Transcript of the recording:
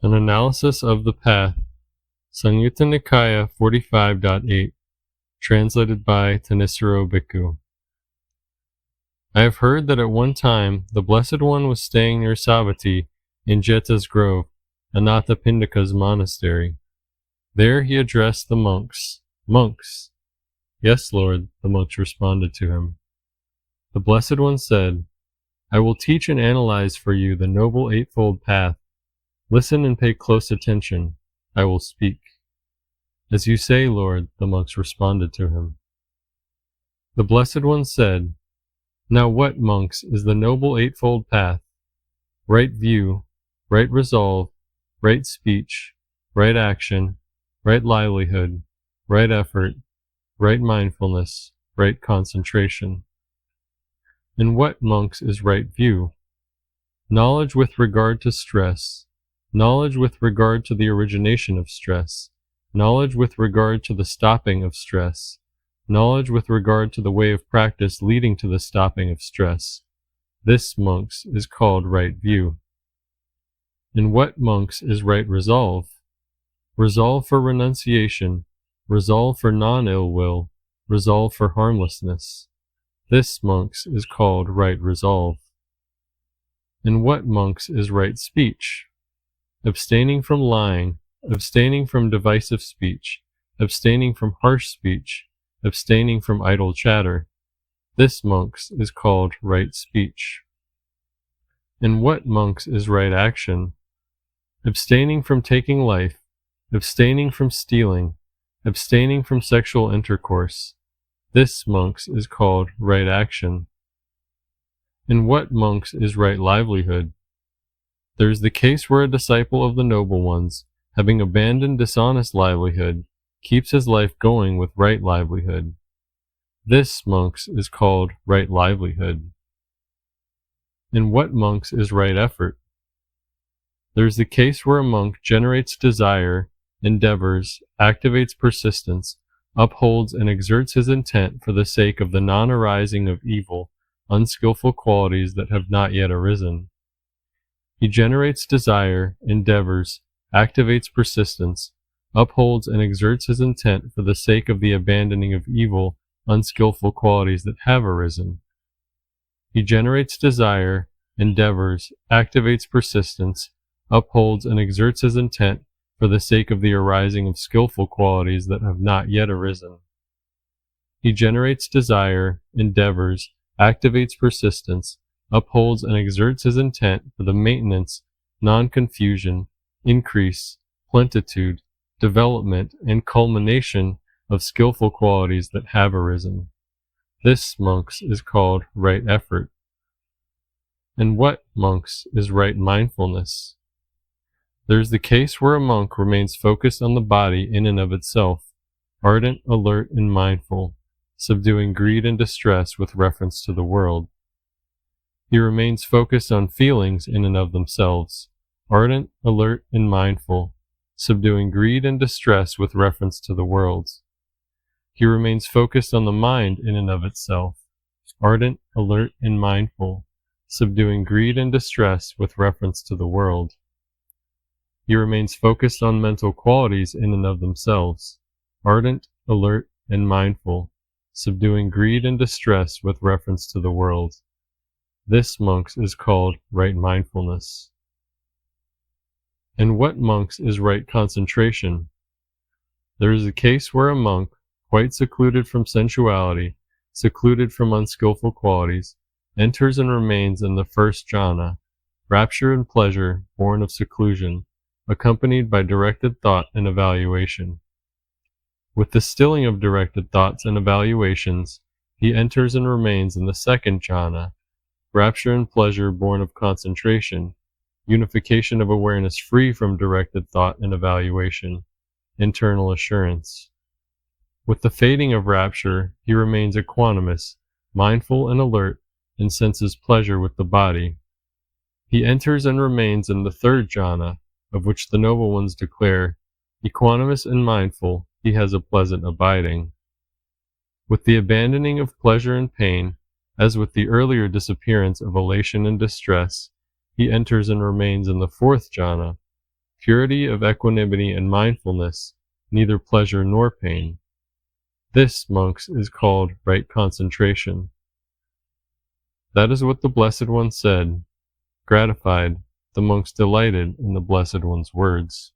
An Analysis of the Path, Samyutta Nikaya 45.8, translated by Thanissaro Bhikkhu. I have heard that at one time the Blessed One was staying near Savatthi in Jeta's grove, Anathapindika's monastery. There he addressed the monks. Monks! Yes, Lord, the monks responded to him. The Blessed One said, I will teach and analyze for you the Noble Eightfold Path. Listen and pay close attention. I will speak. As you say, Lord, the monks responded to him. The Blessed One said, Now what, monks, is the Noble Eightfold Path? Right view, right resolve, right speech, right action, right livelihood, right effort, right mindfulness, right concentration. And what, monks, is right view? Knowledge with regard to stress, knowledge with regard to the origination of stress, knowledge with regard to the stopping of stress, knowledge with regard to the way of practice leading to the stopping of stress. This, monks, is called right view. And what, monks, is right resolve? Resolve for renunciation, resolve for non-ill will, resolve for harmlessness. This, monks, is called right resolve. And what, monks, is right speech? Abstaining from lying, abstaining from divisive speech, abstaining from harsh speech, abstaining from idle chatter. This, monks, is called right speech. And what, monks, is right action? Abstaining from taking life, abstaining from stealing, abstaining from sexual intercourse. This, monks, is called right action. And what, monks, is right livelihood? There is the case where a disciple of the Noble Ones, having abandoned dishonest livelihood, keeps his life going with right livelihood. This, monks, is called right livelihood. And what, monks, is right effort? There is the case where a monk generates desire, endeavors, activates persistence, upholds and exerts his intent for the sake of the non-arising of evil, unskillful qualities that have not yet arisen. He generates desire, endeavors, activates persistence, upholds and exerts his intent for the sake of the abandoning of evil, unskillful qualities that have arisen. He generates desire, endeavors, activates persistence, upholds and exerts his intent for the sake of the arising of skillful qualities that have not yet arisen. He generates desire, endeavors, activates persistence, upholds and exerts his intent for the maintenance, non-confusion, increase, plenitude, development, and culmination of skillful qualities that have arisen. This, monks, is called right effort. And what, monks, is right mindfulness? There is the case where a monk remains focused on the body in and of itself, ardent, alert, and mindful, subduing greed and distress with reference to the world. He remains focused on feelings in and of themselves, ardent, alert, and mindful, subduing greed and distress with reference to the world. He remains focused on the mind in and of itself, ardent, alert, and mindful, subduing greed and distress with reference to the world. He remains focused on mental qualities in and of themselves, ardent, alert, and mindful, subduing greed and distress with reference to the world. This, monks, is called right mindfulness. And what, monks, is right concentration? There is a case where a monk, quite secluded from sensuality, secluded from unskillful qualities, enters and remains in the first jhana, rapture and pleasure born of seclusion, accompanied by directed thought and evaluation. With the stilling of directed thoughts and evaluations, he enters and remains in the second jhana, rapture and pleasure born of concentration, unification of awareness free from directed thought and evaluation, internal assurance. With the fading of rapture, he remains equanimous, mindful and alert, and senses pleasure with the body. He enters and remains in the third jhana, of which the Noble Ones declare, equanimous and mindful, he has a pleasant abiding. With the abandoning of pleasure and pain, as with the earlier disappearance of elation and distress, he enters and remains in the fourth jhana, purity of equanimity and mindfulness, neither pleasure nor pain. This, monks, is called right concentration. That is what the Blessed One said. Gratified, the monks delighted in the Blessed One's words.